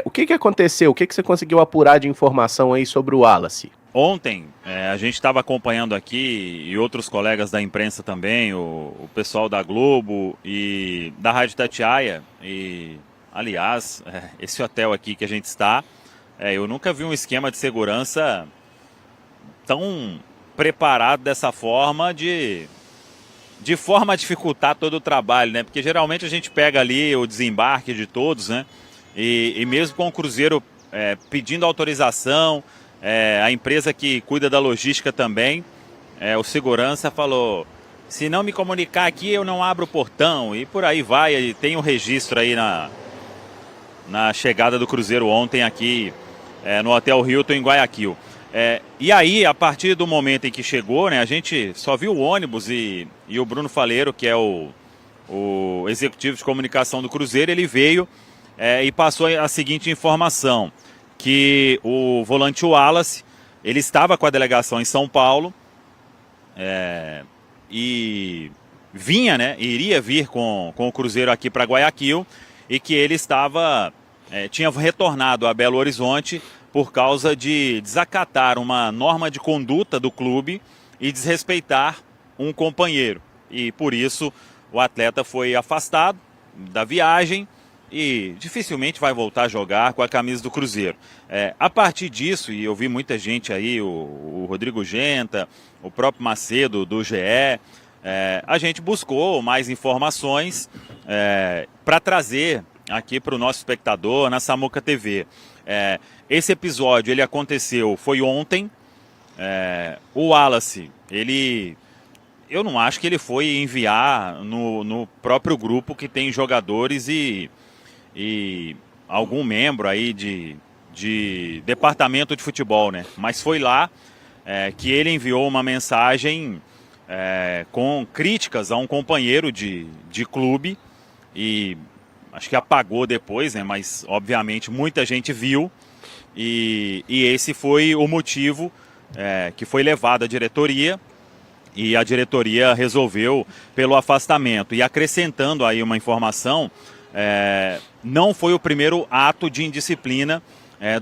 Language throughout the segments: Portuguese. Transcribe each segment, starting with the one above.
O que aconteceu? O que você conseguiu apurar de informação aí sobre o Wallace? Ontem, a gente estava acompanhando aqui, e outros colegas da imprensa também, o pessoal da Globo e da Rádio Tatiaia, e aliás, esse hotel aqui que a gente está, eu nunca vi um esquema de segurança tão preparado dessa forma, de forma a dificultar todo o trabalho, né? Porque geralmente a gente pega ali o desembarque de todos, né? E mesmo com o Cruzeiro pedindo autorização, a empresa que cuida da logística também, o segurança falou, se não me comunicar aqui eu não abro o portão, e por aí vai. E tem um registro aí na chegada do Cruzeiro ontem aqui no Hotel Hilton em Guayaquil. E aí, a partir do momento em que chegou, né, a gente só viu o ônibus e o Bruno Faleiro, que é o executivo de comunicação do Cruzeiro, ele veio e passou a seguinte informação, que o volante Wallace, ele estava com a delegação em São Paulo e vinha, né, iria vir com o Cruzeiro aqui para Guayaquil, e que ele tinha retornado a Belo Horizonte por causa de desacatar uma norma de conduta do clube e desrespeitar um companheiro. E por isso o atleta foi afastado da viagem e dificilmente vai voltar a jogar com a camisa do Cruzeiro. A partir disso, e eu vi muita gente aí, o Rodrigo Genta, o próprio Macedo do GE, a gente buscou mais informações para trazer aqui para o nosso espectador na Samuca TV. Esse episódio ele aconteceu, foi ontem. O Wallace, eu não acho que ele foi enviar no próprio grupo que tem jogadores e algum membro aí de departamento de futebol, né? Mas foi lá que ele enviou uma mensagem com críticas a um companheiro de clube, e acho que apagou depois, né? Mas obviamente muita gente viu, e esse foi o motivo que foi levado à diretoria, e a diretoria resolveu pelo afastamento. E acrescentando aí uma informação, não foi o primeiro ato de indisciplina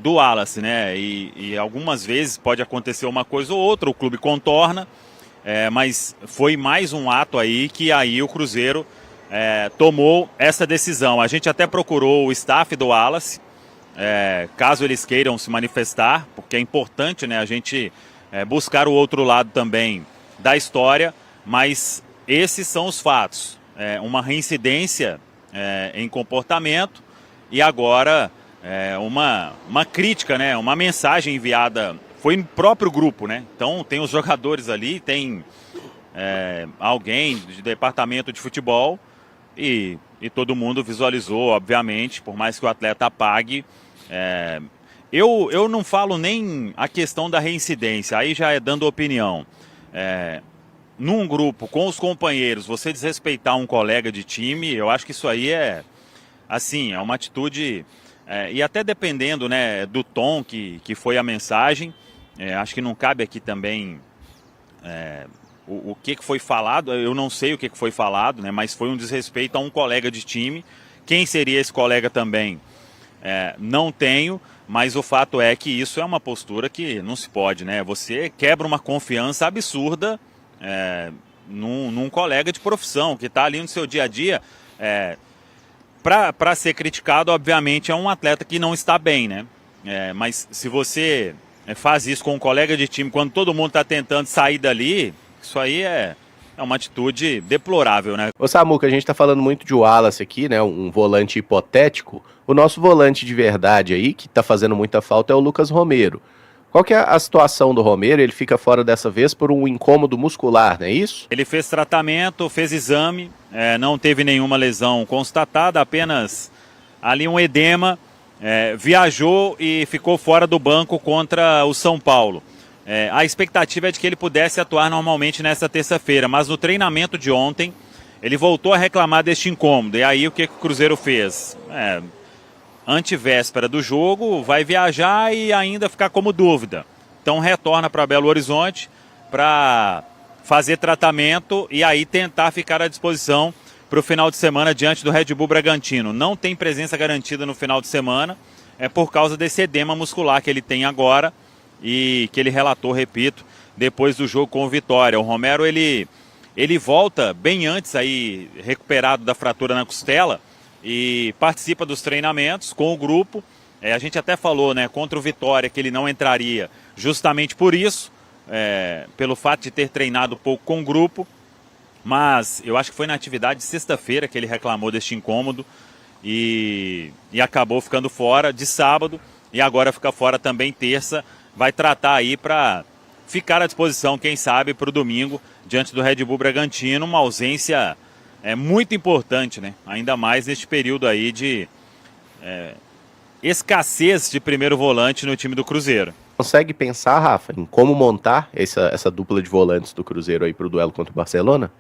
do Wallace, né? E algumas vezes pode acontecer uma coisa ou outra, o clube contorna, mas foi mais um ato aí que aí o Cruzeiro tomou essa decisão. A gente até procurou o staff do Wallace, caso eles queiram se manifestar, porque é importante, né, a gente buscar o outro lado também da história, mas esses são os fatos. Uma reincidência em comportamento, e agora uma crítica, né, uma mensagem enviada, foi no próprio grupo, né? Então tem os jogadores ali, tem alguém de departamento de futebol, e todo mundo visualizou, obviamente, por mais que o atleta apague. Eu não falo nem a questão da reincidência, aí já é dando opinião. Num grupo, com os companheiros, você desrespeitar um colega de time, eu acho que isso aí assim, é uma atitude, e até dependendo, né, do tom que foi a mensagem, acho que não cabe aqui também o que foi falado. Eu não sei o que foi falado, né, mas foi um desrespeito a um colega de time. Quem seria esse colega também? Não tenho, mas o fato é que isso é uma postura que não se pode, né? Você quebra uma confiança absurda num colega de profissão que está ali no seu dia a dia. Para ser criticado, obviamente, é um atleta que não está bem, né? Mas se você faz isso com um colega de time quando todo mundo está tentando sair dali, isso aí é uma atitude deplorável, né? Ô Samuca, a gente tá falando muito de Wallace aqui, né, um volante hipotético. O nosso volante de verdade aí, que tá fazendo muita falta, é o Lucas Romero. Qual que é a situação do Romero? Ele fica fora dessa vez por um incômodo muscular, não é isso? Ele fez tratamento, fez exame, não teve nenhuma lesão constatada, apenas ali um edema, viajou e ficou fora do banco contra o São Paulo. A expectativa é de que ele pudesse atuar normalmente nesta terça-feira, mas no treinamento de ontem ele voltou a reclamar deste incômodo. E aí o que o Cruzeiro fez? Antevéspera do jogo, vai viajar e ainda ficar como dúvida. Então retorna para Belo Horizonte para fazer tratamento e aí tentar ficar à disposição para o final de semana diante do Red Bull Bragantino. Não tem presença garantida no final de semana, por causa desse edema muscular que ele tem agora e que ele relatou, repito, depois do jogo com o Vitória. O Romero, ele volta bem antes aí, recuperado da fratura na costela, e participa dos treinamentos com o grupo. A gente até falou, né, contra o Vitória que ele não entraria justamente por isso, pelo fato de ter treinado pouco com o grupo, mas eu acho que foi na atividade de sexta-feira que ele reclamou deste incômodo e acabou ficando fora de sábado e agora fica fora também terça. Vai tratar aí para ficar à disposição, quem sabe, para o domingo, diante do Red Bull Bragantino, uma ausência muito importante, né? Ainda mais neste período aí de escassez de primeiro volante no time do Cruzeiro. Consegue pensar, Rafa, em como montar essa dupla de volantes do Cruzeiro aí para o duelo contra o Barcelona?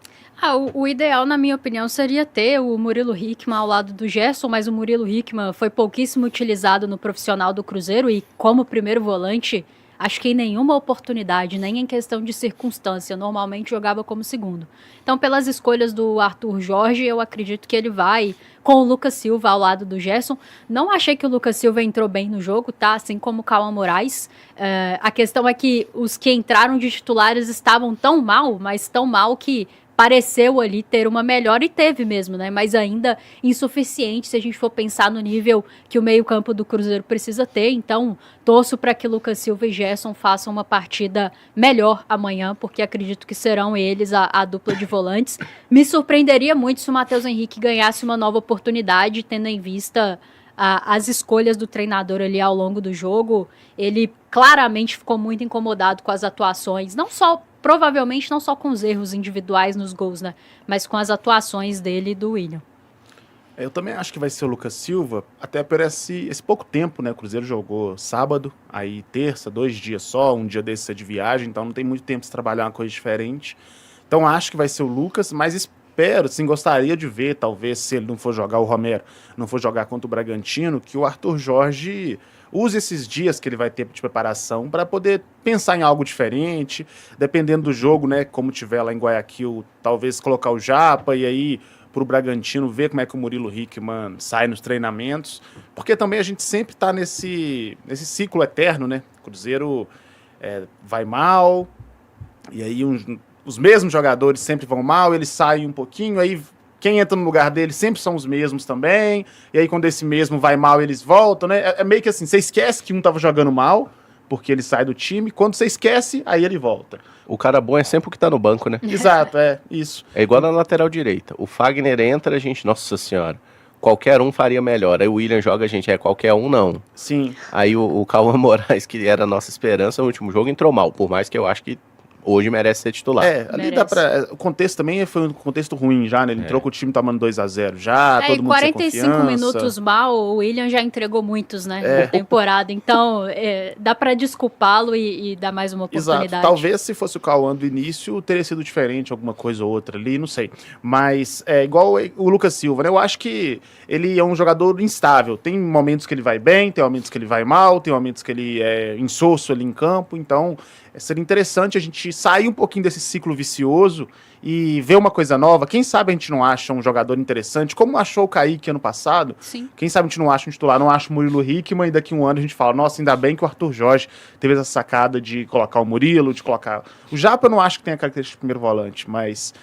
O ideal, na minha opinião, seria ter o Murilo Hickman ao lado do Gerson, mas o Murilo Hickman foi pouquíssimo utilizado no profissional do Cruzeiro e como primeiro volante, acho que em nenhuma oportunidade, nem em questão de circunstância, normalmente jogava como segundo. Então, pelas escolhas do Arthur Jorge, eu acredito que ele vai com o Lucas Silva ao lado do Gerson. Não achei que o Lucas Silva entrou bem no jogo, tá? Assim como o Cauã Moraes. A questão é que os que entraram de titulares estavam tão mal, mas tão mal que pareceu ali ter uma melhora e teve mesmo, né? Mas ainda insuficiente se a gente for pensar no nível que o meio-campo do Cruzeiro precisa ter. Então, torço para que Lucas Silva e Gerson façam uma partida melhor amanhã, porque acredito que serão eles a dupla de volantes. Me surpreenderia muito se o Matheus Henrique ganhasse uma nova oportunidade, tendo em vista as escolhas do treinador ali ao longo do jogo. Ele claramente ficou muito incomodado com as atuações, provavelmente não só com os erros individuais nos gols, né? Mas com as atuações dele e do William. Eu também acho que vai ser o Lucas Silva, até por esse pouco tempo, né? O Cruzeiro jogou sábado, aí terça, 2 dias só, um dia desses é de viagem, então não tem muito tempo de trabalhar uma coisa diferente. Então acho que vai ser o Lucas, mas espero, sim, gostaria de ver, talvez, se ele não for jogar, o Romero não for jogar contra o Bragantino, que o Arthur Jorge use esses dias que ele vai ter de preparação para poder pensar em algo diferente, dependendo do jogo, né, como tiver lá em Guayaquil, talvez colocar o Japa e aí para o Bragantino ver como é que o Murilo Hickman sai nos treinamentos, porque também a gente sempre está nesse ciclo eterno, né, o Cruzeiro vai mal, e aí os mesmos jogadores sempre vão mal, eles saem um pouquinho, aí quem entra no lugar dele sempre são os mesmos também, e aí quando esse mesmo vai mal, eles voltam, né? É meio que assim, você esquece que um tava jogando mal, porque ele sai do time, quando você esquece, aí ele volta. O cara bom é sempre o que tá no banco, né? Exato, isso. É igual na lateral direita. O Fagner entra, a gente, nossa senhora, qualquer um faria melhor. Aí o William joga, a gente, qualquer um não. Sim. Aí o Cauã Moraes, que era a nossa esperança no último jogo, entrou mal, por mais que eu acho que hoje merece ser titular. Ali dá pra... O contexto também foi um contexto ruim já, né? Ele entrou com o time tomando 2-0 já, todo mundo sem confiança. 45 minutos mal, o William já entregou muitos, né? Na temporada. Então, dá pra desculpá-lo e dar mais uma oportunidade. Exato. Talvez se fosse o Cauã do início, teria sido diferente, alguma coisa ou outra ali, não sei. Mas é igual o Lucas Silva, né? Eu acho que ele é um jogador instável. Tem momentos que ele vai bem, tem momentos que ele vai mal, tem momentos que ele é insosso ali em campo. Então, seria interessante a gente sair um pouquinho desse ciclo vicioso e ver uma coisa nova. Quem sabe a gente não acha um jogador interessante, como achou o Kaique ano passado. Sim. Quem sabe a gente não acha um titular, não acha o Murilo Hickman, e daqui a um ano a gente fala, nossa, ainda bem que o Arthur Jorge teve essa sacada de colocar o Murilo, de colocar... O Japa eu não acho que tem a característica de primeiro volante, mas...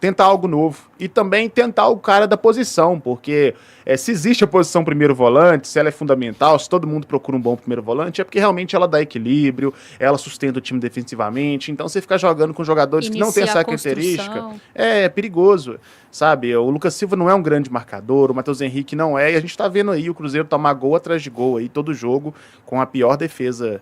tentar algo novo e também tentar o cara da posição, porque se existe a posição primeiro volante, se ela é fundamental, se todo mundo procura um bom primeiro volante, é porque realmente ela dá equilíbrio, ela sustenta o time defensivamente, então você ficar jogando com jogadores que não têm essa característica é perigoso, sabe? O Lucas Silva não é um grande marcador, o Matheus Henrique não é, e a gente tá vendo aí o Cruzeiro tomar gol atrás de gol aí, todo jogo, com a pior defesa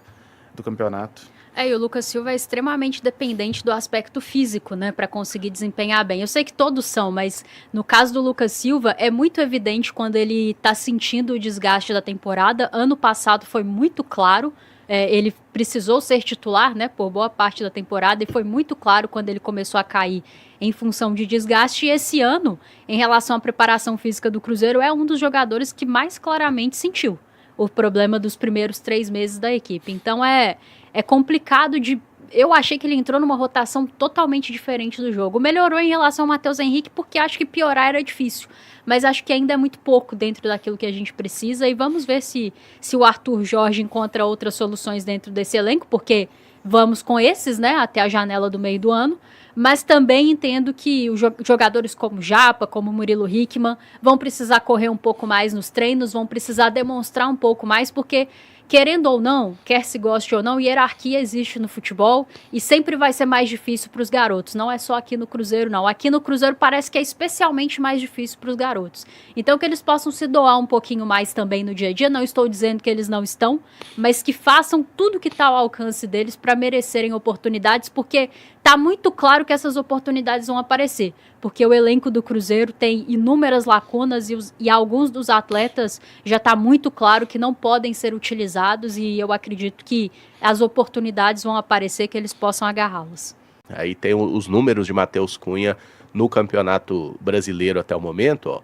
do campeonato. E o Lucas Silva é extremamente dependente do aspecto físico, né, para conseguir desempenhar bem. Eu sei que todos são, mas no caso do Lucas Silva é muito evidente quando ele tá sentindo o desgaste da temporada. Ano passado foi muito claro, ele precisou ser titular, né, por boa parte da temporada, e foi muito claro quando ele começou a cair em função de desgaste. E esse ano, em relação à preparação física do Cruzeiro, é um dos jogadores que mais claramente sentiu. o problema dos primeiros 3 meses da equipe. Então é complicado de... Eu achei que ele entrou numa rotação totalmente diferente do jogo. Melhorou em relação ao Matheus Henrique, porque acho que piorar era difícil. Mas acho que ainda é muito pouco dentro daquilo que a gente precisa. E vamos ver se o Arthur Jorge encontra outras soluções dentro desse elenco, porque vamos com esses, né, até a janela do meio do ano. Mas também entendo que os jogadores como Japa, como Murilo Hickman, vão precisar correr um pouco mais nos treinos, vão precisar demonstrar um pouco mais, porque, querendo ou não, quer se goste ou não, hierarquia existe no futebol e sempre vai ser mais difícil para os garotos. Não é só aqui no Cruzeiro, não. Aqui no Cruzeiro parece que é especialmente mais difícil para os garotos. Então que eles possam se doar um pouquinho mais também no dia a dia. Não estou dizendo que eles não estão, mas que façam tudo que está ao alcance deles para merecerem oportunidades, porque tá muito claro que essas oportunidades vão aparecer, porque o elenco do Cruzeiro tem inúmeras lacunas e alguns dos atletas já está muito claro que não podem ser utilizados, e eu acredito que as oportunidades vão aparecer, que eles possam agarrá-las. Aí tem os números de Matheus Cunha no Campeonato Brasileiro até o momento, ó.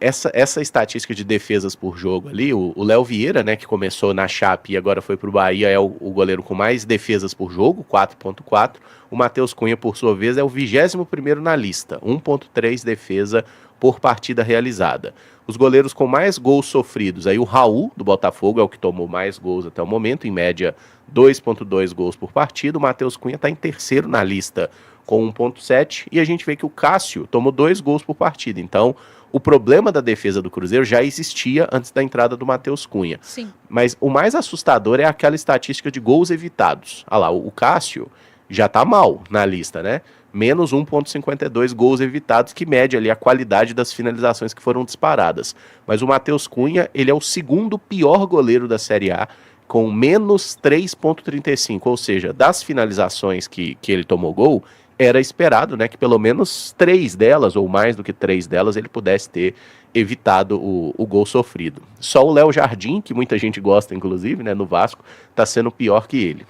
Essa estatística de defesas por jogo ali, o Léo Vieira, né, que começou na Chape e agora foi pro Bahia, é o goleiro com mais defesas por jogo, 4.4. O Matheus Cunha, por sua vez, é o 21º na lista, 1.3 defesa por partida realizada. Os goleiros com mais gols sofridos, aí o Raul, do Botafogo, é o que tomou mais gols até o momento, em média 2.2 gols por partida. O Matheus Cunha está em terceiro na lista, com 1.7, e a gente vê que o Cássio tomou 2 gols por partida. Então, o problema da defesa do Cruzeiro já existia antes da entrada do Matheus Cunha. Sim. Mas o mais assustador é aquela estatística de gols evitados. Olha lá, o Cássio já tá mal na lista, né? Menos 1.52 gols evitados, que mede ali a qualidade das finalizações que foram disparadas. Mas o Matheus Cunha, ele é o segundo pior goleiro da Série A, com menos 3.35. Ou seja, das finalizações que ele tomou gol, era esperado, né, que pelo menos 3 delas, ou mais do que 3 delas, ele pudesse ter evitado o gol sofrido. Só o Léo Jardim, que muita gente gosta, inclusive, né, no Vasco, está sendo pior que ele.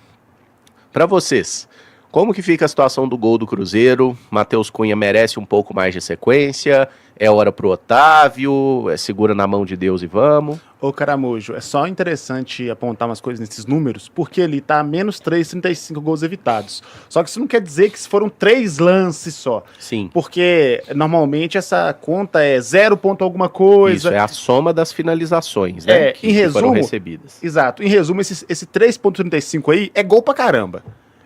Para vocês, como que fica a situação do gol do Cruzeiro? Matheus Cunha merece um pouco mais de sequência? É hora pro Otávio? Segura na mão de Deus e vamos? Ô Caramujo, é só interessante apontar umas coisas nesses números, porque ele tá a menos 3,35 gols evitados. Só que isso não quer dizer que foram 3 lances só. Sim. Porque normalmente essa conta é 0 ponto alguma coisa. Isso, é a soma das finalizações, né? Em resumo, que foram recebidas. Exato. Em resumo, esse 3,35 aí é gol pra caramba.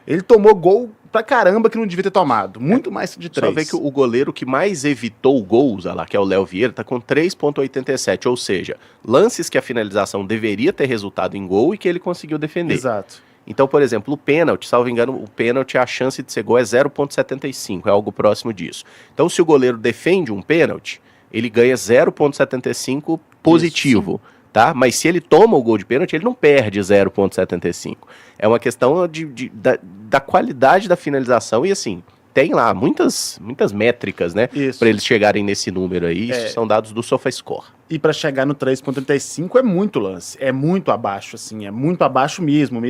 Ele tomou gol pra caramba que não devia ter tomado. Muito mais de 3. Só ver que o goleiro que mais evitou gols, olha lá, que é o Léo Vieira, tá com 3,87. Ou seja, lances que a finalização deveria ter resultado em gol e que ele conseguiu defender. Exato. Então, por exemplo, o pênalti, salvo engano, o pênalti, a chance de ser gol é 0,75, é algo próximo disso. Então, se o goleiro defende um pênalti, ele ganha 0,75 positivo. Isso, tá? Mas se ele toma o gol de pênalti, ele não perde 0,75. É uma questão da qualidade da finalização e assim, tem lá muitas métricas, né? Para eles chegarem nesse número aí, isso são dados do SofaScore. E para chegar no 3,35 é muito lance, é muito abaixo, assim, é muito abaixo mesmo.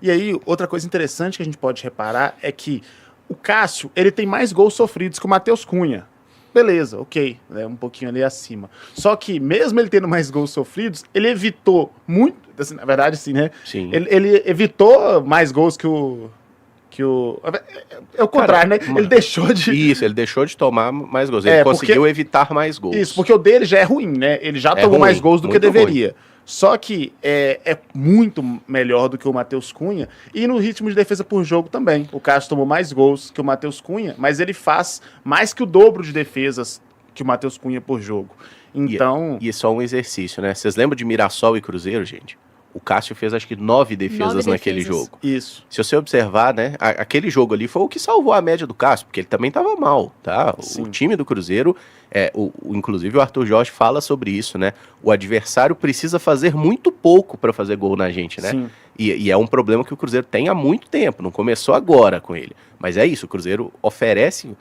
E aí, outra coisa interessante que a gente pode reparar é que o Cássio, ele tem mais gols sofridos que o Matheus Cunha. Beleza, ok, né, um pouquinho ali acima. Só que, mesmo ele tendo mais gols sofridos, ele evitou muito, assim, na verdade, sim, né? Sim. Ele evitou mais gols que o... É o contrário, né? Ele deixou de... Isso, ele deixou de tomar mais gols. Ele conseguiu evitar mais gols. Isso, porque o dele já é ruim, né? Ele já tomou mais gols do que deveria. Ruim. Só que é muito melhor do que o Matheus Cunha. E no ritmo de defesa por jogo também. O Cássio tomou mais gols que o Matheus Cunha, mas ele faz mais que o dobro de defesas que o Matheus Cunha por jogo. Então... E é só um exercício, né? Vocês lembram de Mirassol e Cruzeiro, gente? O Cássio fez acho que 9 defesas naquele jogo. Isso. Se você observar, né, aquele jogo ali foi o que salvou a média do Cássio, porque ele também estava mal, tá? Sim. O time do Cruzeiro, inclusive o Arthur Jorge fala sobre isso, né? O adversário precisa fazer muito pouco para fazer gol na gente, né? Sim. E é um problema que o Cruzeiro tem há muito tempo, não começou agora com ele. Mas é isso, o Cruzeiro oferece...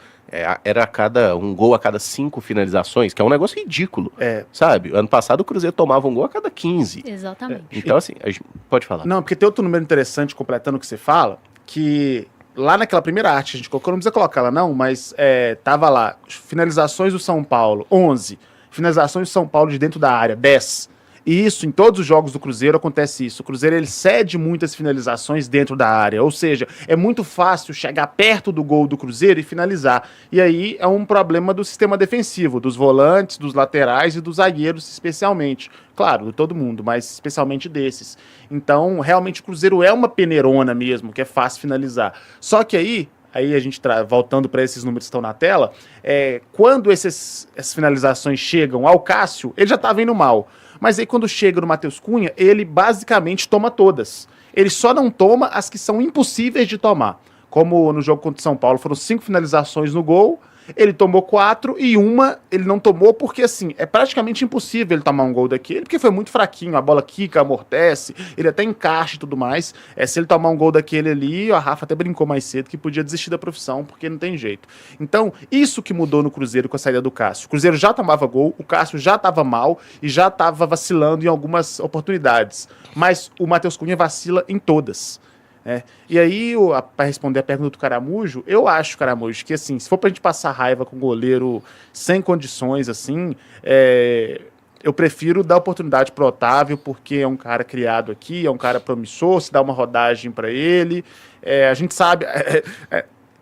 era um gol a cada 5 finalizações, que é um negócio ridículo, sabe? Ano passado o Cruzeiro tomava um gol a cada 15. Exatamente. Então, assim, pode falar. Não, porque tem outro número interessante, completando o que você fala, que lá naquela primeira arte, a gente colocou, não precisa colocar ela não, mas tava lá, finalizações do São Paulo, 11. Finalizações do São Paulo de dentro da área, 10. Isso, em todos os jogos do Cruzeiro acontece isso. O Cruzeiro ele cede muitas finalizações dentro da área, ou seja, é muito fácil chegar perto do gol do Cruzeiro e finalizar. E aí é um problema do sistema defensivo, dos volantes, dos laterais e dos zagueiros especialmente. Claro, de todo mundo, mas especialmente desses. Então, realmente o Cruzeiro é uma peneirona mesmo, que é fácil finalizar. Só que aí a gente voltando para esses números que estão na tela, quando essas finalizações chegam ao Cássio, ele já estava indo mal. Mas aí quando chega no Matheus Cunha, ele basicamente toma todas. Ele só não toma as que são impossíveis de tomar. Como no jogo contra o São Paulo, foram 5 finalizações no gol, ele tomou 4 e uma ele não tomou porque, assim, é praticamente impossível ele tomar um gol daquele, porque foi muito fraquinho, a bola quica, amortece, ele até encaixa e tudo mais. Se ele tomar um gol daquele ali, a Rafa até brincou mais cedo que podia desistir da profissão, porque não tem jeito. Então, isso que mudou no Cruzeiro com a saída do Cássio. O Cruzeiro já tomava gol, o Cássio já estava mal e já estava vacilando em algumas oportunidades. Mas o Matheus Cunha vacila em todas. E aí, para responder a pergunta do Caramujo, eu acho, Caramujo, que assim, se for pra gente passar raiva com o goleiro sem condições, assim, eu prefiro dar oportunidade pro Otávio, porque é um cara criado aqui, é um cara promissor, se dá uma rodagem para ele. A gente sabe,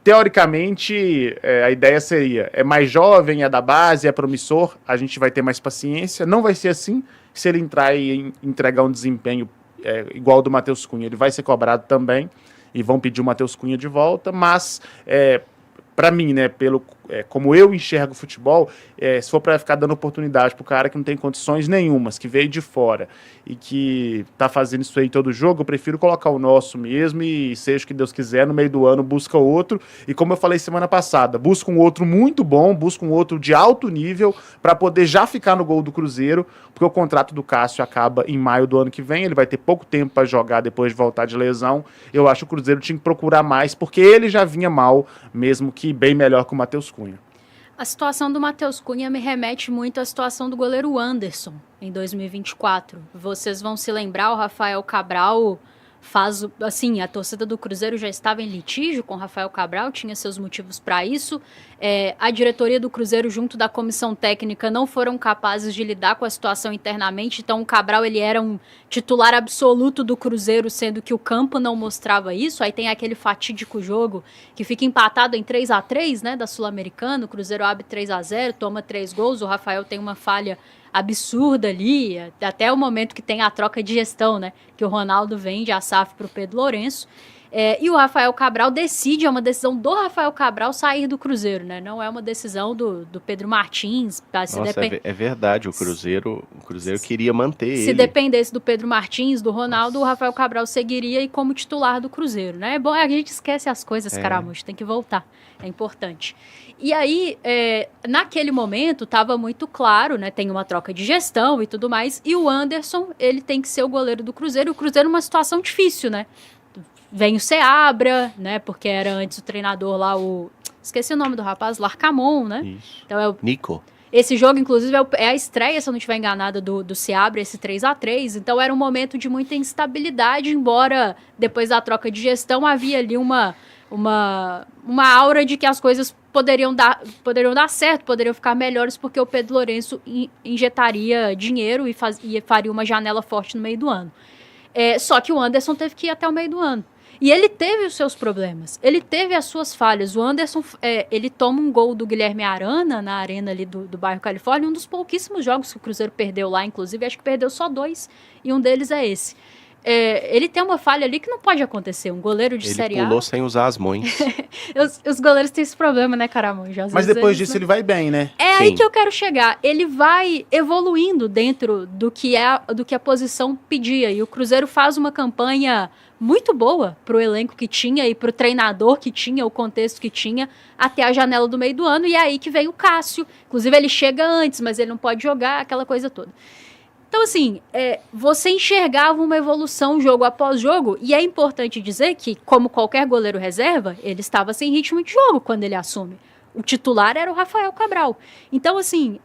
teoricamente, a ideia seria, é mais jovem, é da base, é promissor, a gente vai ter mais paciência. Não vai ser assim se ele entrar e entregar um desempenho igual ao do Matheus Cunha, ele vai ser cobrado também e vão pedir o Matheus Cunha de volta, mas para mim, né, como eu enxergo o futebol, se for para ficar dando oportunidade pro cara que não tem condições nenhumas, que veio de fora e que tá fazendo isso aí todo jogo, eu prefiro colocar o nosso mesmo e seja o que Deus quiser, no meio do ano busca outro, e como eu falei semana passada, busca um outro muito bom, busca um outro de alto nível para poder já ficar no gol do Cruzeiro, porque o contrato do Cássio acaba em maio do ano que vem, ele vai ter pouco tempo para jogar depois de voltar de lesão. Eu acho que o Cruzeiro tinha que procurar mais, porque ele já vinha mal, mesmo que bem melhor que o Matheus Cunha. A situação do Matheus Cunha me remete muito à situação do goleiro Anderson em 2024. Vocês vão se lembrar, o Rafael Cabral assim, a torcida do Cruzeiro já estava em litígio com o Rafael Cabral, tinha seus motivos para isso. A diretoria do Cruzeiro junto da comissão técnica não foram capazes de lidar com a situação internamente, então o Cabral ele era um titular absoluto do Cruzeiro, sendo que o campo não mostrava isso. Aí tem aquele fatídico jogo que fica empatado em 3-3, né, da Sul-Americana, o Cruzeiro abre 3-0, toma 3 gols, o Rafael tem uma falha absurda ali, até o momento que tem a troca de gestão, né, que o Ronaldo vende a SAF para o Pedro Lourenço, e o Rafael Cabral decide, é uma decisão do Rafael Cabral sair do Cruzeiro, né, não é uma decisão do Pedro Martins. Nossa, é verdade, o Cruzeiro queria manter ele. Se dependesse do Pedro Martins, do Ronaldo, o Rafael Cabral seguiria aí como titular do Cruzeiro, né, é bom, a gente esquece as coisas, Caramujo, tem que voltar, é importante. E aí, naquele momento, estava muito claro, né, tem uma troca de gestão e tudo mais, e o Anderson, ele tem que ser o goleiro do Cruzeiro, e o Cruzeiro numa situação difícil, né, vem o Seabra, né, porque era antes o treinador lá, esqueci o nome do rapaz, Larcamon, né? Isso. Então Nico. Esse jogo, inclusive, é a estreia, se eu não estiver enganada, do Seabra, esse 3-3, então era um momento de muita instabilidade, embora depois da troca de gestão havia ali uma aura de que as coisas poderiam dar certo, poderiam ficar melhores, porque o Pedro Lourenço injetaria dinheiro e faria uma janela forte no meio do ano. Só que o Anderson teve que ir até o meio do ano. E ele teve os seus problemas, ele teve as suas falhas. O Anderson, ele toma um gol do Guilherme Arana na arena ali do bairro Califórnia, um dos pouquíssimos jogos que o Cruzeiro perdeu lá, inclusive, acho que perdeu só 2, e um deles é esse. Ele tem uma falha ali que não pode acontecer, um goleiro de Série A... Ele pulou sem usar as mãos. Os goleiros têm esse problema, né, Caramujo? Mas depois disso ele vai bem, né? É aí que eu quero chegar. Ele vai evoluindo dentro do que a posição pedia, e o Cruzeiro faz uma campanha muito boa pro elenco que tinha e pro treinador que tinha, o contexto que tinha, até a janela do meio do ano, e é aí que vem o Cássio. Inclusive ele chega antes, mas ele não pode jogar, aquela coisa toda. Então, assim, você enxergava uma evolução jogo após jogo, e é importante dizer que, como qualquer goleiro reserva, ele estava sem ritmo de jogo quando ele assume. O titular era o Rafael Cabral. Então, assim,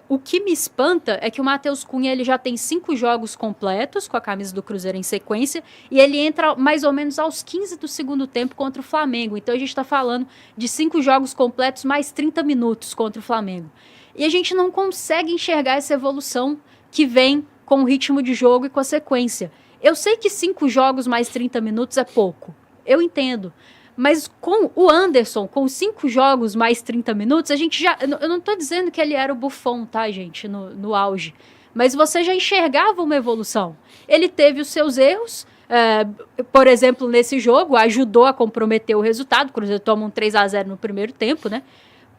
o que me espanta é que o Matheus Cunha ele já tem 5 jogos completos com a camisa do Cruzeiro em sequência, e ele entra mais ou menos aos 15 do segundo tempo contra o Flamengo. Então, a gente está falando de 5 jogos completos mais 30 minutos contra o Flamengo. E a gente não consegue enxergar essa evolução que vem com o ritmo de jogo e com a sequência. Eu sei que 5 jogos mais 30 minutos é pouco, eu entendo. Mas com o Anderson, com 5 jogos mais 30 minutos, a gente já... Eu não tô dizendo que ele era o Buffon, tá, gente, no auge. Mas você já enxergava uma evolução. Ele teve os seus erros, por exemplo, nesse jogo, ajudou a comprometer o resultado. O Cruzeiro toma um 3-0 no primeiro tempo, né?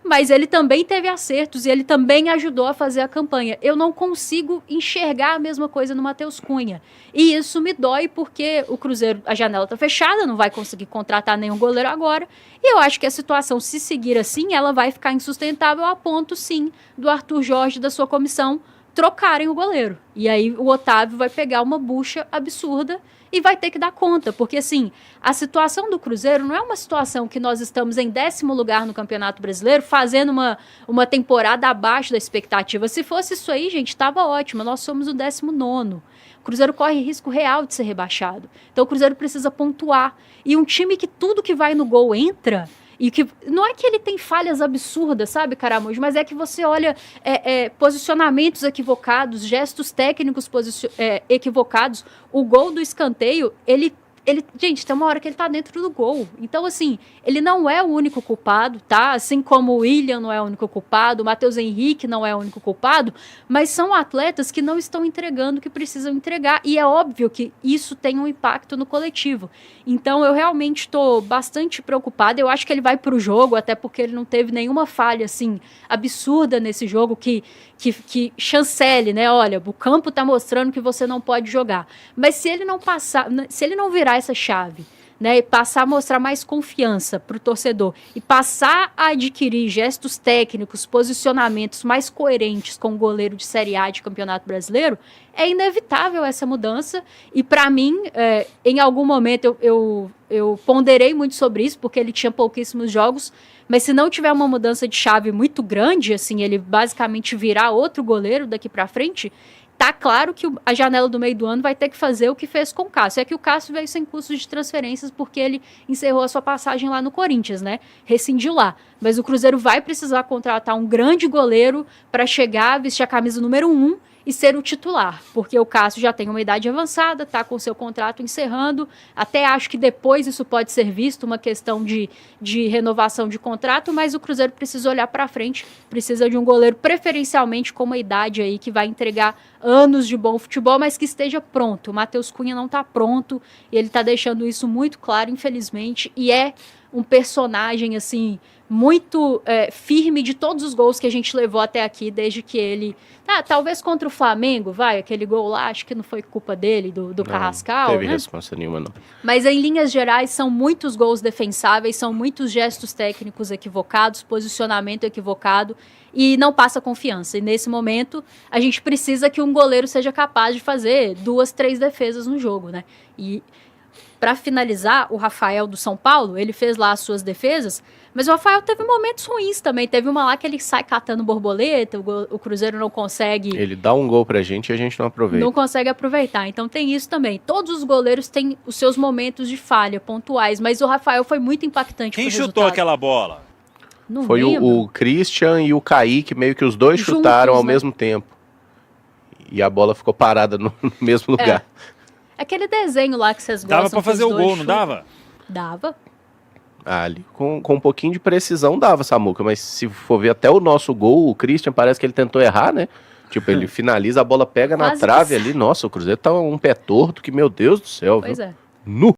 Mas ele também teve acertos e ele também ajudou a fazer a campanha. Eu não consigo enxergar a mesma coisa no Matheus Cunha. E isso me dói porque o Cruzeiro, a janela está fechada, não vai conseguir contratar nenhum goleiro agora. E eu acho que a situação, se seguir assim, ela vai ficar insustentável a ponto, sim, do Arthur Jorge e da sua comissão trocarem o goleiro. E aí o Otávio vai pegar uma bucha absurda e vai ter que dar conta, porque assim, a situação do Cruzeiro não é uma situação que nós estamos em 10º lugar no Campeonato Brasileiro, fazendo uma temporada abaixo da expectativa. Se fosse isso aí, gente, estava ótimo, nós somos o 19º. O Cruzeiro corre risco real de ser rebaixado. Então o Cruzeiro precisa pontuar. E um time que tudo que vai no gol entra... E que não é que ele tem falhas absurdas, sabe, Caramujo? Mas é que você olha posicionamentos equivocados, gestos técnicos equivocados. O gol do escanteio, gente, tem uma hora que ele tá dentro do gol. Então, assim, ele não é o único culpado, tá? Assim como o William não é o único culpado, o Matheus Henrique não é o único culpado, mas são atletas que não estão entregando o que precisam entregar. E é óbvio que isso tem um impacto no coletivo. Então, eu realmente estou bastante preocupada. Eu acho que ele vai pro jogo, até porque ele não teve nenhuma falha, assim, absurda nesse jogo que chancele, né? Olha, o campo tá mostrando que você não pode jogar. Mas se ele não passar, se ele não virar essa chave, né, e passar a mostrar mais confiança para o torcedor e passar a adquirir gestos técnicos, posicionamentos mais coerentes com o goleiro de Série A de Campeonato Brasileiro, é inevitável essa mudança. E para mim, em algum momento eu ponderei muito sobre isso, porque ele tinha pouquíssimos jogos, mas se não tiver uma mudança de chave muito grande, assim, ele basicamente virar outro goleiro daqui para frente, tá claro que a janela do meio do ano vai ter que fazer o que fez com o Cássio. É que o Cássio veio sem custos de transferências porque ele encerrou a sua passagem lá no Corinthians, né? Rescindiu lá. Mas o Cruzeiro vai precisar contratar um grande goleiro para chegar, vestir a camisa número 1 e ser o titular, porque o Cássio já tem uma idade avançada, está com seu contrato encerrando, até acho que depois isso pode ser visto, uma questão de renovação de contrato, mas o Cruzeiro precisa olhar para frente, precisa de um goleiro preferencialmente com uma idade aí que vai entregar anos de bom futebol, mas que esteja pronto. O Matheus Cunha não está pronto, e ele está deixando isso muito claro, infelizmente, e é um personagem, assim, muito firme de todos os gols que a gente levou até aqui, desde que ele... talvez contra o Flamengo, aquele gol lá, acho que não foi culpa dele, do Carrascal, não teve né? resposta nenhuma, não. Mas em linhas gerais, são muitos gols defensáveis, são muitos gestos técnicos equivocados, posicionamento equivocado, e não passa confiança. E nesse momento, a gente precisa que um goleiro seja capaz de fazer 2, 3 defesas no jogo, né? E para finalizar, o Rafael do São Paulo, ele fez lá as suas defesas, mas o Rafael teve momentos ruins também. Teve uma lá que ele sai catando borboleta, o Cruzeiro não consegue... Ele dá um gol pra gente e a gente não aproveita. Não consegue aproveitar. Então tem isso também. Todos os goleiros têm os seus momentos de falha pontuais, mas o Rafael foi muito impactante. Quem chutou aquela bola? Não foi o Christian e o Kaique, meio que os dois Juntos, chutaram ao né? mesmo tempo. E a bola ficou parada no mesmo lugar. Aquele desenho lá que vocês gostam. Dava pra fazer que os o dois gol, não chutam. dava? Dava. Ali, com um pouquinho de precisão dava, Samuca, mas se for ver até o nosso gol, o Christian parece que ele tentou errar, né? Tipo, ele finaliza, a bola pega na Quase trave que ali. Nossa, o Cruzeiro tá um pé torto, que meu Deus do céu. Pois viu? é. Nu!